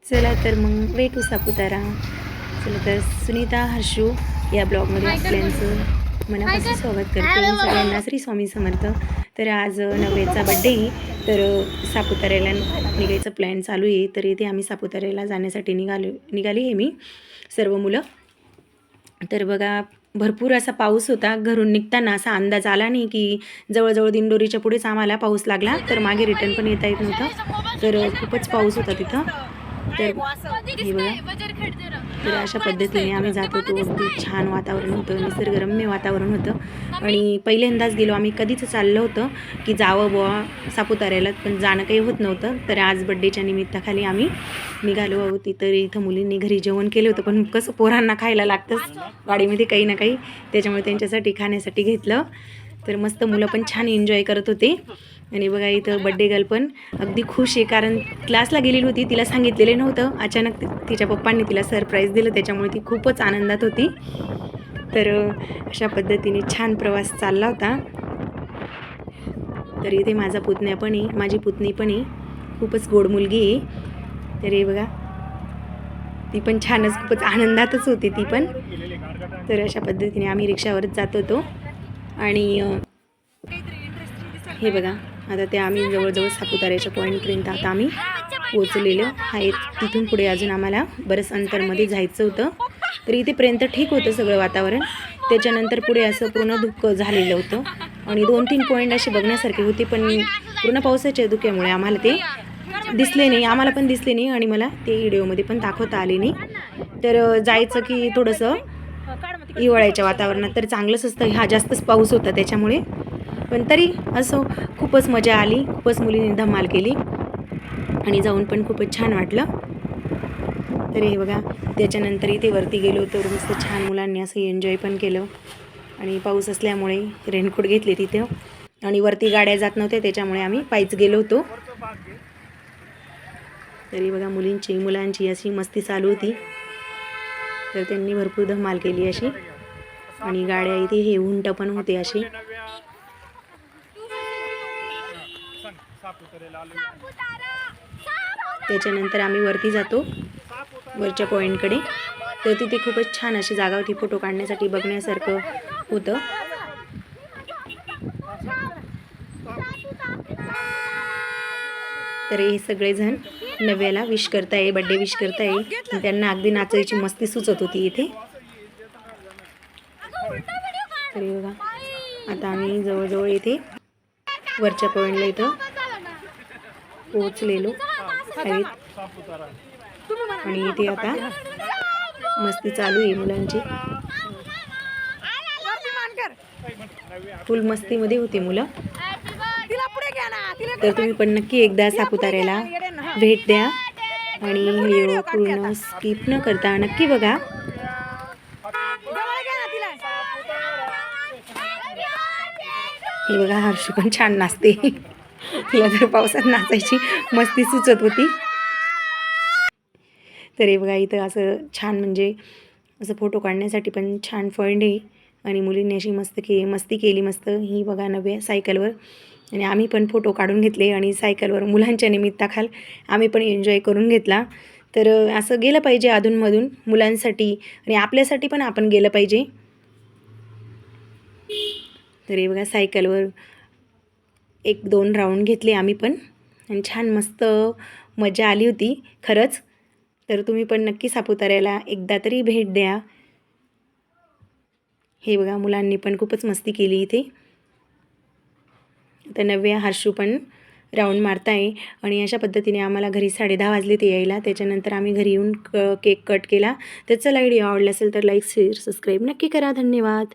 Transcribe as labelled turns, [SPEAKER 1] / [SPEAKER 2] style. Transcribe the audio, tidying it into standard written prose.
[SPEAKER 1] चला तर मग भेटू सापुतारा. चला तर सुनीता हर्षू या ब्लॉगमध्ये आपल्यांचं मनापासून स्वागत करते. सगळ्यांना श्री स्वामी समर्थ. तर आज नव्याचा बड्डे, तर सापुताऱ्याला निघायचं प्लॅन चालू आहे. तर इथे आम्ही सापुताऱ्याला जाण्यासाठी निघाली आहे मी सर्व मुलं. तर बघा भरपूर असा पाऊस होता. घरून निघताना असा अंदाज आला नाही की जवळजवळ दिंडोरीच्या पुढेच आम्हाला पाऊस लागला. तर मागे रिटर्न पण येता येत नव्हतं. तर खूपच पाऊस होता तिथं. तर हे बघा, तर अशा पद्धतीने आम्ही जात होतो. अगदी छान वातावरण होतं, निसर्गरम्य वातावरण होतं. आणि पहिल्यांदाच गेलो आम्ही. कधीच चाललं होतं की जावं बुवा सापुताऱ्याला, पण जाणं काही होत नव्हतं. तर आज बड्डेच्या निमित्ताखाली आम्ही निघालो आहोत. तर इथं मुलींनी घरी जेवण केलं होतं, पण कसं पोरांना खायला लागतंच गाडीमध्ये काही ना काही, त्याच्यामुळे त्यांच्यासाठी खाण्यासाठी घेतलं. तर मस्त मुलं पण छान एन्जॉय करत होते. आणि बघा इथं बड्डे गर्ल पण अगदी खुश आहे, कारण क्लासला गेलेली होती, तिला सांगितलेलं नव्हतं. अचानक तिच्या पप्पांनी तिला सरप्राईज दिलं, त्याच्यामुळे ती खूपच आनंदात होती. तर अशा पद्धतीने छान प्रवास चालला होता. तर इथे माझा पुतण्या पण आहे, माझी पुतणी पण आहे, खूपच गोड मुलगी आहे. तर हे बघा ती पण छानच खूपच आनंदातच होती ती पण. तर अशा पद्धतीने आम्ही रिक्षावरच जात होतो. आणि हे बघा आता ते आम्ही जवळजवळ सापुताऱ्याच्या पॉईंटपर्यंत आता आम्ही पोचलेलो आहे. तिथून पुढे अजून आम्हाला बरंच अंतरमध्ये जायचं होतं. तर इथेपर्यंत ठीक होतं सगळं वातावरण. त्याच्यानंतर पुढे असं पूर्ण धुकं झालेलं होतं आणि 2-3 पॉईंट असे बघण्यासारखे होते, पण पूर्ण पावसाच्या धुक्यामुळे आम्हाला ते दिसले नाही, आम्हाला पण दिसले नाही आणि मला ते व्हिडिओमध्ये पण दाखवता आले नाही. तर जायचं की थोडंसं हिवाळ्याच्या वातावरणात तर चांगलंच असतं. हा जास्तच पाऊस होता त्याच्यामुळे, पण तरी असं खूपच मजा आली. खूपच मुलींनी धमाल केली आणि जाऊन पण खूपच छान वाटलं. तर हे बघा त्याच्यानंतर इथे वरती गेलो तर मस्त छान मुलांनी असं एन्जॉय पण केलं. आणि पाऊस असल्यामुळे रेनकोट घेतले तिथे, आणि वरती गाड्या जात नव्हत्या त्याच्यामुळे आम्ही पायीच गेलो होतो. तरी बघा मुलांची अशी मस्ती चालू होती. तर त्यांनी भरपूर धमाल केली अशी. आणि गाड्या इथे हे उंट पण होते असे. त्याच्यानंतर आम्ही वरती जातो वरच्या पॉईंटकडे. तर तिथे खूपच छान अशी जागा होती फोटो काढण्यासाठी, बघण्यासारखं होतं. तर हे सगळेजण नव्याला विश करताय, बड्डे विश करताय. त्यांना अगदी नाचायची मस्ती सुचत होती इथे. तर बघा आता आम्ही जवळजवळ इथे वरच्या पॉईंटला इथं पोहोचलेलो आहेत. आणि इथे आता मस्ती चालू आहे मुलांची. फुल मस्तीमध्ये होती मुलं. तर तुम्ही पण नक्की एकदा सापुताऱ्याला भेट द्या आणि व्हिडिओ पूर्ण स्किप न करता नक्की बघा. हे बघा हर्षू पण छान नाचते. तिला तर पावसात नाचायची मस्ती सुचत होती. तर हे बघा इथं असं छान म्हणजे असं फोटो काढण्यासाठी पण छान पॉईंट आहे. आणि मुलींनी अशी मस्ती केली मस्त. ही बघा नव्या सायकलवर, आणि आम्ही पण फोटो काढून घेतले आणि सायकलवर मुलांच्या निमित्ताखाल आम्ही पण एन्जॉय करून घेतला. तर असं गेलं पाहिजे अधूनमधून मुलांसाठी, आणि आपल्यासाठी पण आपण गेलं पाहिजे. तर हे बघा सायकलवर 1-2 राऊंड घेतले आम्ही पण, आणि छान मस्त मजा आली होती खरंच. तर तुम्ही पण नक्की सापुताऱ्याला एकदा तरी भेट द्या. हे बघा मुलांनी पण खूपच मस्ती केली इथे. तर नव्या हर्षू पण राऊंड मारत आहे. आणि अशा पद्धतीने आम्हाला घरी 10:30 वाजले ते यायला. त्याच्यानंतर आम्ही घरी येऊन केक कट केला. तर चला व्हिडिओ आवडला असेल तर लाईक शेअर सबस्क्राईब नक्की करा. धन्यवाद.